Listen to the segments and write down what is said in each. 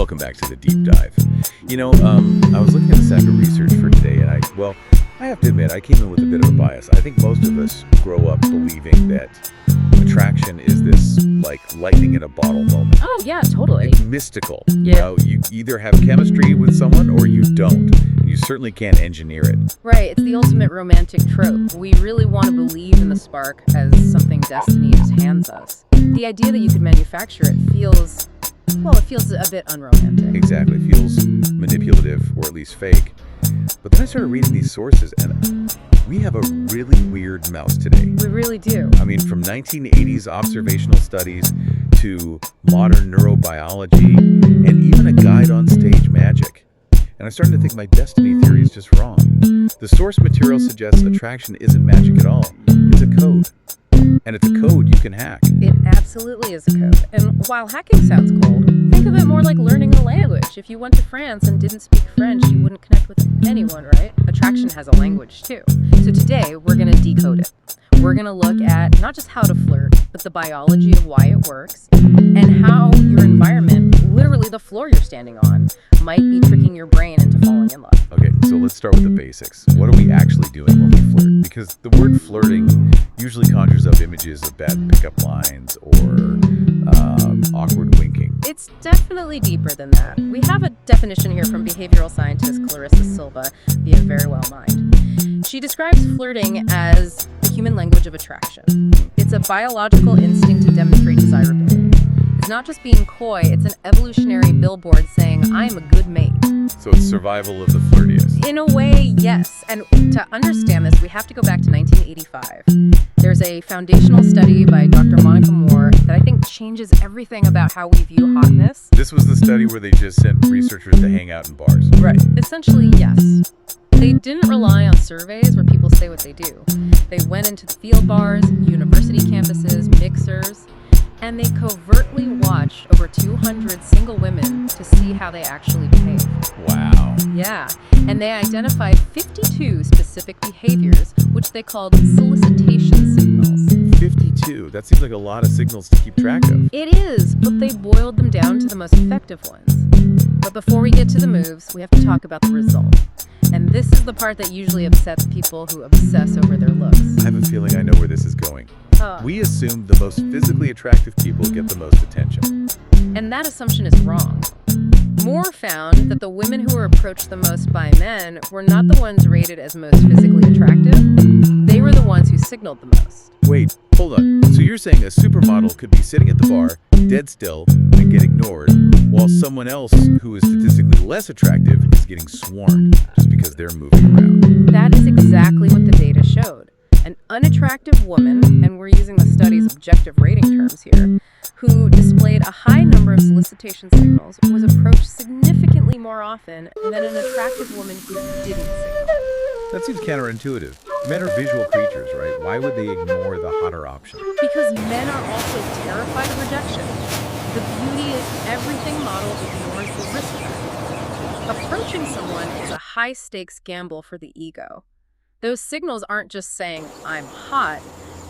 Welcome back to the deep dive. I was looking at a stack of research for today, and I have to admit, I came in with a bit of a bias. I think most of us grow up believing that attraction is this, like, lightning in a bottle moment. Oh, yeah, totally. It's mystical. Yeah. You either have chemistry with someone or you don't. You certainly can't engineer it. Right, it's the ultimate romantic trope. We really want to believe in the spark as something destiny just hands us. The idea that you could manufacture it feels a bit unromantic. Exactly. It feels manipulative, or at least fake. But then I started reading these sources, and we have a really weird mouse today. We really do. I mean, from 1980s observational studies to modern neurobiology and even a guide on stage magic. And I'm starting to think my destiny theory is just wrong. The source material suggests attraction isn't magic at all. It's a code. And it's a code you can hack. It absolutely is a code. And while hacking sounds cold, think of it more like learning a language. If you went to France and didn't speak French, you wouldn't connect with anyone, right? Attraction has a language too. So today, we're going to decode it. We're going to look at not just how to flirt, but the biology of why it works, and how your environment, literally the floor you're standing on, might be tricking your brain into falling in love. Okay, so let's start with the basics. What are we actually doing when we flirt? Because the word flirting usually conjures up images of bad pickup lines or awkward winking. It's definitely deeper than that. We have a definition here from behavioral scientist Clarissa Silva via Very Well Mind. She describes flirting as the human language of attraction. It's a biological instinct to demonstrate desirability. It's not just being coy, it's an evolutionary billboard saying, I am a good mate. So it's survival of the flirtiest. In a way, yes. And to understand this, we have to go back to 1985. There's a foundational study by Dr. Monica Moore that I think changes everything about how we view hotness. This was the study where they just sent researchers to hang out in bars. Right. Essentially, yes. They didn't rely on surveys where people say what they do. They went into the field bars, university campuses, mixers, and they covertly watched over 200 single women to see how they actually behaved. Wow. Yeah, and they identified 52 specific behaviors, which they called solicitation signals. 52? That seems like a lot of signals to keep track of. It is, but they boiled them down to the most effective ones. But before we get to the moves, we have to talk about the result. And this is the part that usually upsets people who obsess over their looks. I have a feeling I know where this is going. We assume the most physically attractive people get the most attention. And that assumption is wrong. Moore found that the women who were approached the most by men were not the ones rated as most physically attractive. They were the ones who signaled the most. Wait, hold on. So you're saying a supermodel could be sitting at the bar, dead still, and get ignored, while someone else who is statistically less attractive is getting swarmed just because they're moving around? That is exactly what the data showed. An unattractive woman, and we're using the study's objective rating terms here, who displayed a high number of solicitation signals was approached significantly more often than an attractive woman who didn't signal. That seems counterintuitive. Men are visual creatures, right? Why would they ignore the hotter option? Because men are also terrified of rejection. The beauty is everything model ignores the risk factor. Approaching someone is a high-stakes gamble for the ego. Those signals aren't just saying, I'm hot.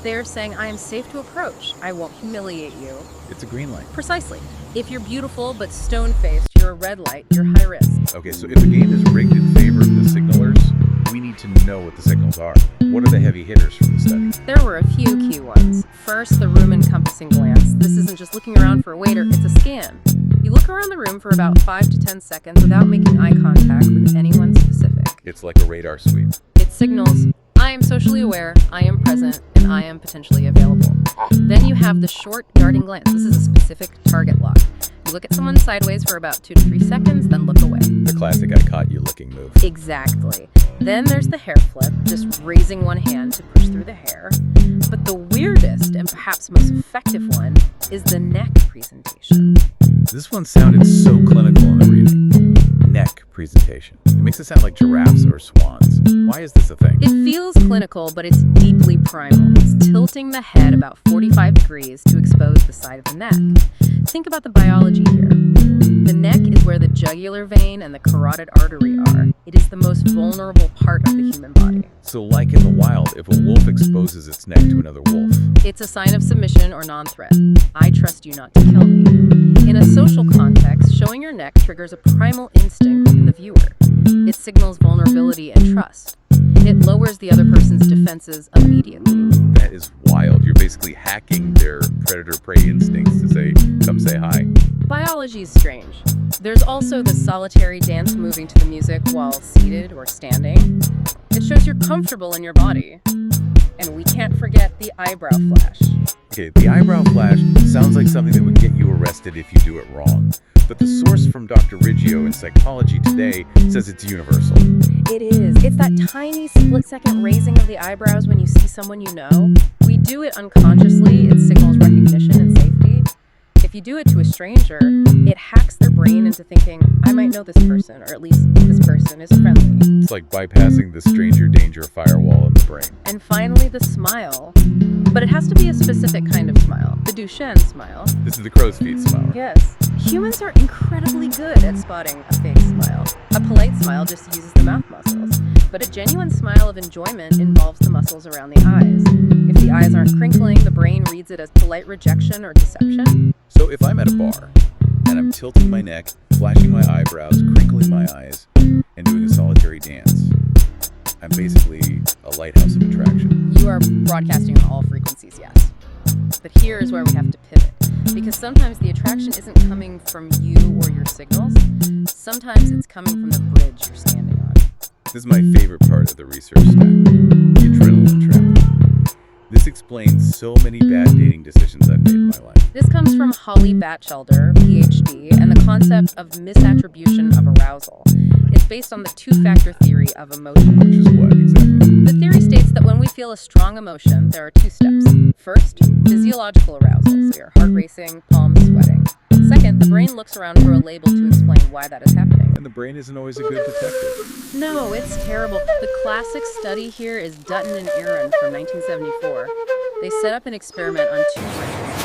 They're saying, I am safe to approach. I won't humiliate you. It's a green light. Precisely. If you're beautiful but stone-faced, you're a red light. You're high risk. Okay, so if the game is rigged in favor of the signalers, we need to know what the signals are. What are the heavy hitters from the study? There were a few key ones. First, the room-encompassing glance. This isn't just looking around for a waiter, it's a scan. You look around the room for about 5 to 10 seconds without making eye contact with anyone specific. It's like a radar sweep. It signals, I am socially aware, I am present, and I am potentially available. Then you have the short, darting glance. This is a specific target lock. You look at someone sideways for about 2 to 3 seconds, then look away. The classic I caught you looking move. Exactly. Then there's the hair flip, just raising one hand to push through the hair. But the weirdest and perhaps most effective one is the neck presentation. This one sounded so clinical in the reading. Neck presentation. It makes it sound like giraffes or swans. Why is this a thing? It feels clinical, but it's deeply primal. It's tilting the head about 45 degrees to expose the side of the neck. Think about the biology here. The neck is where the jugular vein and the carotid artery are. It is the most vulnerable part of the human body. So like in the wild, if a wolf exposes its neck to another wolf. It's a sign of submission or non-threat. I trust you not to kill me. In a social context, Showing your neck triggers a primal instinct in the viewer. It signals vulnerability and trust. It lowers the other person's defenses immediately. That is wild. You're basically hacking their predator-prey instincts to say, come say hi. Biology is strange. There's also the solitary dance moving to the music while seated or standing. It shows you're comfortable in your body. And we can't forget the eyebrow flash. Okay, the eyebrow flash sounds like something that would get you arrested if you do it wrong. But the source from Dr. Riggio in Psychology Today says it's universal. It is. It's that tiny split-second raising of the eyebrows when you see someone you know. We do it unconsciously. It signals recognition and safety. If you do it to a stranger, it hacks their brain into thinking, I might know this person, or at least this person is friendly. It's like bypassing the stranger danger firewall in the brain. And finally, the smile. But it has to be a specific kind of smile, the Duchenne smile. This is the crow's feet smile. Yes. Humans are incredibly good at spotting a fake smile. A polite smile just uses the mouth muscles. But a genuine smile of enjoyment involves the muscles around the eyes. If the eyes aren't crinkling, the brain reads it as polite rejection or deception. So if I'm at a bar and I'm tilting my neck, flashing my eyebrows, crinkling my eyes, and doing a solitary dance, I'm basically a lighthouse of attraction. You are broadcasting on all frequencies, yes. But here is where we have to pivot. Because sometimes the attraction isn't coming from you or your signals. Sometimes it's coming from the bridge you're standing on. This is my favorite part of the research stack, the adrenaline trap. This explains so many bad dating decisions I've made in my life. This comes from Holly Batchelder, PhD, and the concept of misattribution of arousal. It's based on the two-factor theory of emotion. Which is what, exactly? The theory states that when we feel a strong emotion, there are two steps. First, physiological arousal, so your heart racing, palms sweating. Second, the brain looks around for a label to explain why that is happening. And the brain isn't always a good detective. No, it's terrible. The classic study here is Dutton and Aaron from 1974. They set up an experiment on two bridges.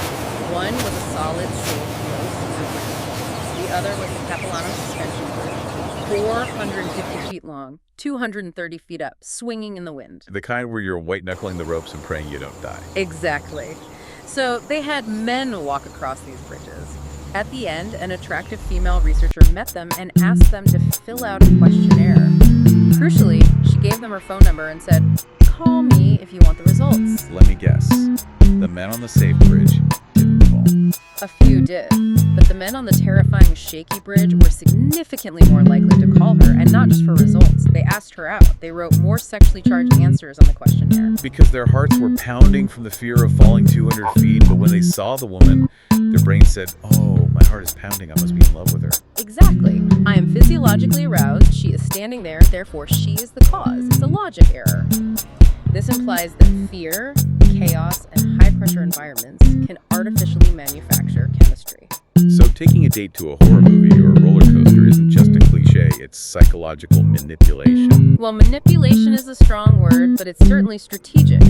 One was a solid, safe, low-season bridge. The other was a Capilano suspension bridge, 450 feet long, 230 feet up, swinging in the wind. The kind where you're white-knuckling the ropes and praying you don't die. Exactly. So they had men walk across these bridges. At the end, an attractive female researcher met them and asked them to fill out a questionnaire. Crucially, she gave them her phone number and said, "Call me if you want the results." Let me guess. The men on the safe bridge didn't call. A few did, but the men on the terrifying shaky bridge were significantly more likely to call her, and not just for results. They asked her out. They wrote more sexually charged answers on the questionnaire. Because their hearts were pounding from the fear of falling 200 feet, but when they saw the woman, their brain said, oh, my heart is pounding, I must be in love with her. Exactly. I am physiologically aroused. She is standing there, therefore she is the cause. It's a logic error. This implies that fear, chaos, and high-pressure environments can artificially manufacture chemistry. So taking a date to a horror movie or a roller coaster isn't just a cliche, it's psychological manipulation. Well, manipulation is a strong word, but it's certainly strategic.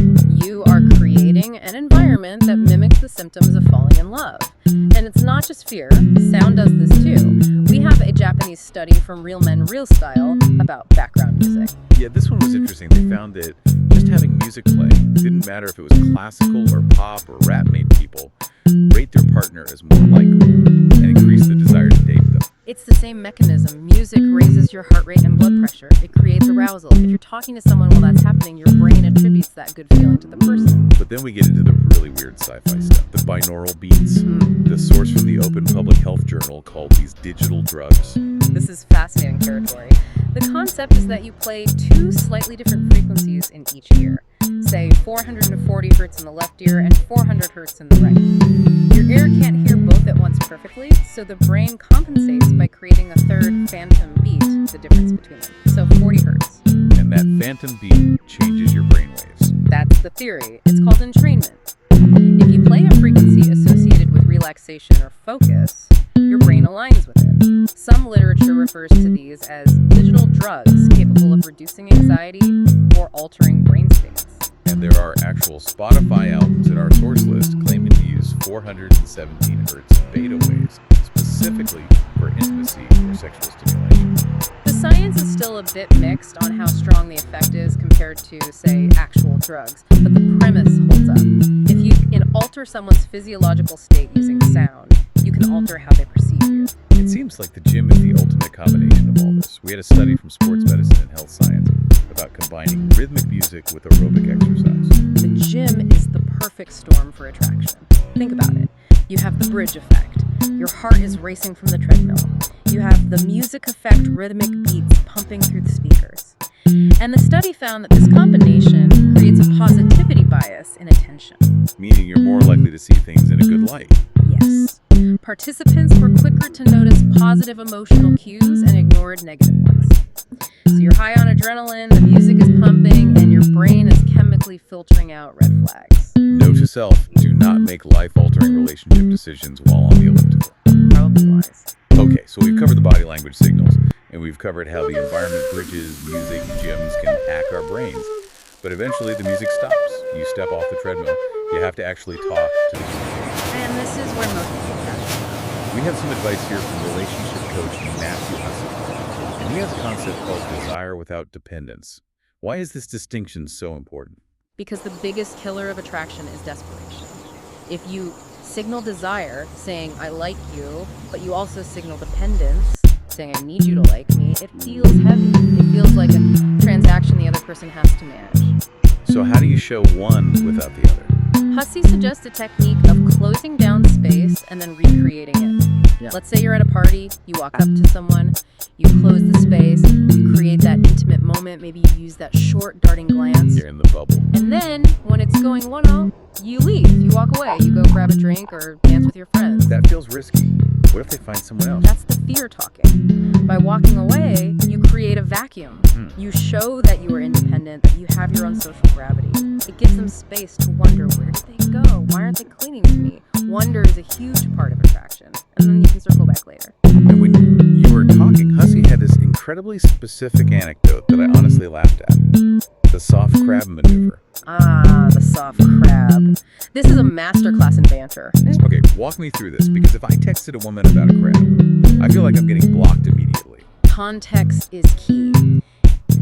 You are creating an environment that mimics the symptoms of falling in love. And it's not just fear. Sound does this too. We have a Japanese study from Real Men, Real Style about background music. Yeah, this one was interesting. They found that just having music play, it didn't matter if it was classical or pop or rap, made people rate their partner as more likely and increase the desire to date them. It's the same mechanism. Music raises your heart rate and blood pressure. It creates arousal. If you're talking to someone while that's happening, your brain attributes that good feeling to the person. But then we get into the really weird sci-fi stuff. The binaural beats, the source from the Open Public Health Journal called these digital drugs. This is fascinating territory. The concept is that you play two slightly different frequencies in each ear. Say 440 hertz in the left ear and 400 hertz in the right. Your ear can't hear both at once perfectly, so the brain compensates by creating a third phantom beat, the difference between them. So 40 hertz. And that phantom beat changes your brainwaves. That's the theory. It's called entrainment. If you play a frequency associated with relaxation or focus, your brain aligns with it. Some literature refers to these as digital drugs capable of reducing anxiety or altering brain states. And there are actual Spotify albums in our source list claiming to use 417 hertz beta waves specifically for intimacy or sexual stimulation. The science is still a bit mixed on how strong the effect is compared to, say, actual drugs, but the premise holds up. If you can alter someone's physiological state using sound, You can alter how they perceive you. It seems like the gym is the ultimate combination of all this. We had a study from sports medicine and health science about combining rhythmic music with aerobic exercise. The gym is the perfect storm for attraction. Think about it. You have the bridge effect. Your heart is racing from the treadmill. You have the music effect, rhythmic beats pumping through the speakers. And the study found that this combination creates a positivity bias in attention. Meaning you're more likely to see things in a good light. Yes. Participants were quicker to notice positive emotional cues and ignored negative ones. So you're high on adrenaline, the music is pumping, and your brain is chemically filtering out red flags. Note to self, do not make life-altering relationship decisions while on the elliptical. Probably wise. Okay, so we've covered the body language signals, and we've covered how the environment bridges, music, gyms can hack our brains. But eventually the music stops. You step off the treadmill. You have to actually talk to the human. And this is where most people crash. We have some advice here from relationship coach Matthew Hussey, and he has a concept called desire without dependence. Why is this distinction so important? Because the biggest killer of attraction is desperation. If you signal desire, saying, I like you, but you also signal dependence, saying, I need you to like me, it feels heavy. It feels like a transaction the other person has to manage. So how do you show one without the other? Hussey suggests a technique of closing down space and then recreating it. Yeah. Let's say you're at a party, you walk up to someone, you close the space, you create that intimate moment, maybe you use that short darting glance. You're in the bubble. And then, when it's going 1-0, you leave, you walk away, you go grab a drink or dance with your friends. That feels risky. What if they find someone else? That's the fear talking. By walking away, you create a vacuum. You show that you are independent, that you have your own social gravity. It gives them space to wonder, where did they go? Why aren't they clinging to me? Wonder is a huge part of attraction. And then you can circle back later. And when you were talking, Hussey had this incredibly specific anecdote that I honestly laughed at. The soft crab maneuver. Ah, the soft crab. This is a masterclass in banter. Okay, walk me through this, because if I texted a woman about a crab, I feel like I'm getting blocked immediately. Context is key.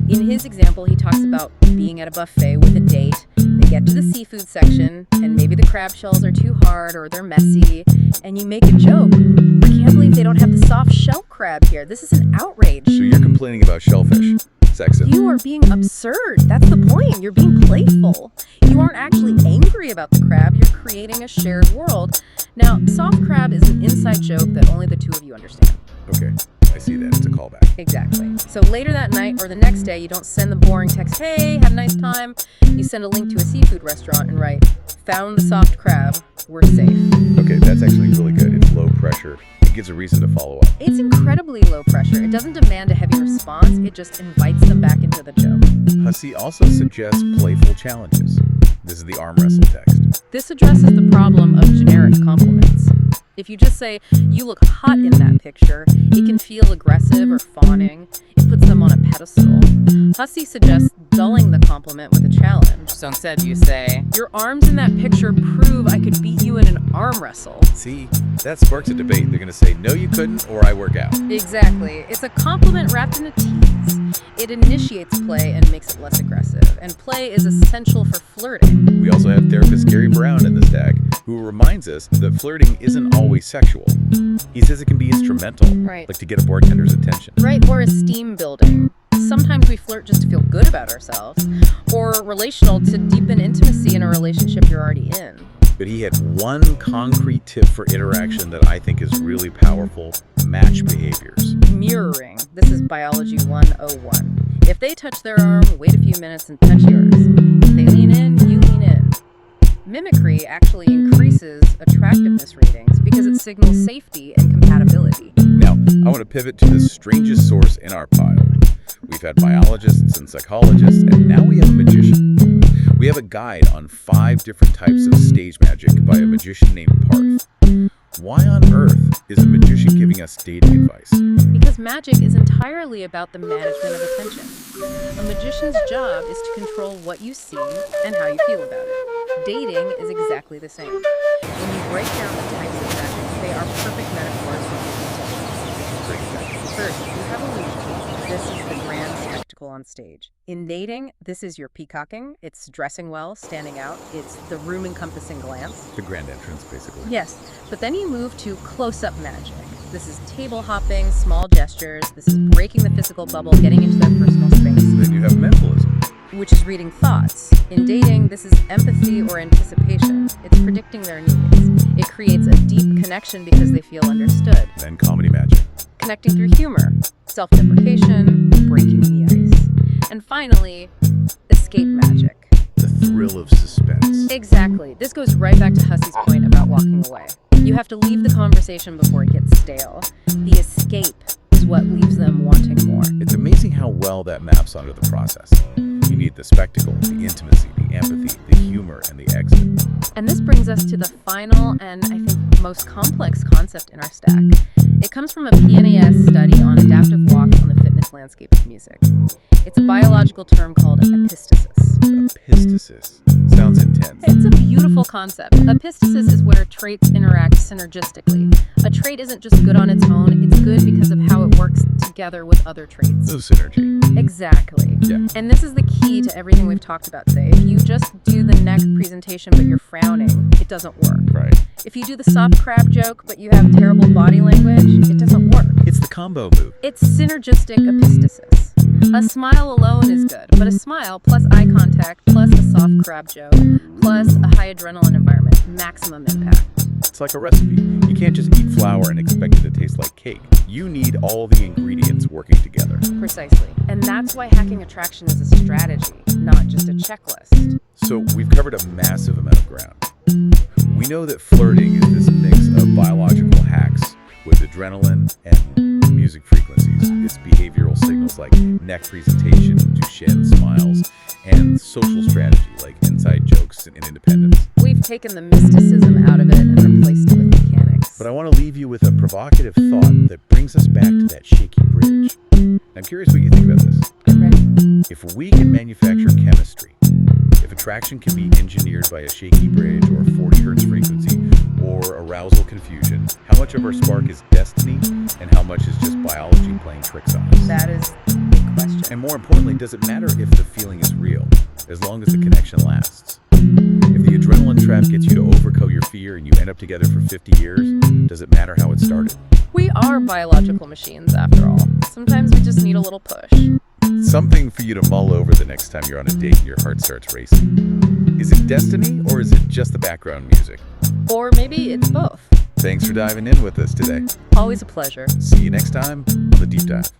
In his example, he talks about being at a buffet with a date. They get to the seafood section, and maybe the crab shells are too hard or they're messy, and you make a joke. I can't believe they don't have the soft shell crab here. This is an outrage. So you're complaining about shellfish. Sexist. You are being absurd. That's the point. You're being playful. You aren't actually angry about the crab. You're creating a shared world. Now, soft crab is an inside joke that only the two of you understand. Okay, I see that. It's a callback. Exactly. So later that night or the next day, you don't send the boring text, hey, have a nice time. You send a link to a seafood restaurant and write, found the soft crab, we're safe. Okay, that's actually really good. It's low pressure. It gives a reason to follow up. It's incredibly low pressure. It doesn't demand a heavy response. It just invites them back into the joke. Hussey also suggests playful challenges. This is the arm wrestle text. This addresses the problem of generic compliments. If you just say, you look hot in that picture, it can feel aggressive or fawning. It puts them on a pedestal. Hussey suggests dulling the compliment with a challenge. So instead you say, your arms in that picture prove I could beat you in an arm wrestle. See, that sparks a debate. They're going to say, no, you couldn't, or I work out. Exactly. It's a compliment wrapped in a tease. It initiates play and makes it less aggressive. And play is essential for flirting. We also have therapist Gary Brown in this tag, who reminds us that flirting isn't always sexual. He says it can be instrumental, Right. like to get a bartender's attention. Right, or esteem building. Sometimes we flirt just to feel good about ourselves, or relational to deepen intimacy in a relationship you're already in. But he had one concrete tip for interaction that I think is really powerful: match behaviors. Mirroring. This is Biology 101. If they touch their arm, wait a few minutes and touch yours. If they lean in, you lean in. Mimicry actually increases attractiveness ratings because it signals safety and compatibility. Now, I want to pivot to the strangest source in our pile. We've had biologists and psychologists, and now we have a magician. We have a guide on 5 different types of stage magic by a magician named Parth. Why on earth is a magician giving us dating advice? Because magic is entirely about the management of attention. A magician's job is to control what you see and how you feel about it. Dating is exactly the same. When you break down the types of magic, they are perfect metaphors for human intelligence. First, you have illusion. This is the grand spectacle. biological on stage. In dating, this is your peacocking. It's dressing well, standing out. It's the room-encompassing glance. The grand entrance, basically. Yes, but then you move to close-up magic. This is table hopping, small gestures. This is breaking the physical bubble, getting into their personal space. Then you have mentalism, which is reading thoughts. In dating, this is empathy or anticipation. It's predicting their needs. It creates a deep connection because they feel understood. then comedy magic. Connecting through humor, self-deprecation, breaking the ice. And finally, escape magic. The thrill of suspense. Exactly. This goes right back to Hussey's point about walking away. You have to leave the conversation before it gets stale. The escape is what leaves them wanting more. It's amazing how well that maps onto the process. You need the spectacle, the intimacy, the empathy, the humor, and the exit. And this brings us to the final and, I think, most complex concept in our stack. It comes from a PNAS study on adaptive walks on the fitness landscape of music. It's a biological term called epistasis. Epistasis. Sounds intense. It's a beautiful concept. Epistasis is where traits interact synergistically. A trait isn't just good on its own, it's good because of how it works together with other traits. No synergy. Exactly. Yeah. And this is the key to everything we've talked about today. If you just do the neck presentation but you're frowning, it doesn't work. Right. If you do the soft crab joke but you have terrible body language, it doesn't work. It's the combo move. It's synergistic epistasis. A smile alone is good, but a smile plus eye contact plus a soft crab joke plus a high adrenaline environment, maximum impact. It's like a recipe. You can't just eat flour and expect it to taste like cake. You need all the ingredients working together. Precisely. And that's why hacking attraction is a strategy, not just a checklist. So we've covered a massive amount of ground. We know that flirting is this mix of biological hacks with adrenaline and music frequencies. It's behavioral signals like neck presentation, Duchenne smiles, and social strategy like inside jokes and independence. We've taken the mysticism out of it and replaced it with mechanics. But I want to leave you with a provocative thought that brings us back to that shaky bridge. I'm curious what you think about this. I'm ready. If we can manufacture chemistry, if attraction can be engineered by a shaky bridge or a 40 hertz frequency or arousal confusion, how much of our spark is destiny and how much is just biology playing tricks on us? That is the big question. And more importantly, does it matter if the feeling is real, as long as the connection lasts? If the adrenaline trap gets you to overcome your fear and you end up together for 50 years, does it matter how it started? We are biological machines, after all. Sometimes we just need a little push. Something for you to mull over the next time you're on a date and your heart starts racing. Is it destiny or is it just the background music? Or maybe it's both. Thanks for diving in with us today. Always a pleasure. See you next time on The Deep Dive.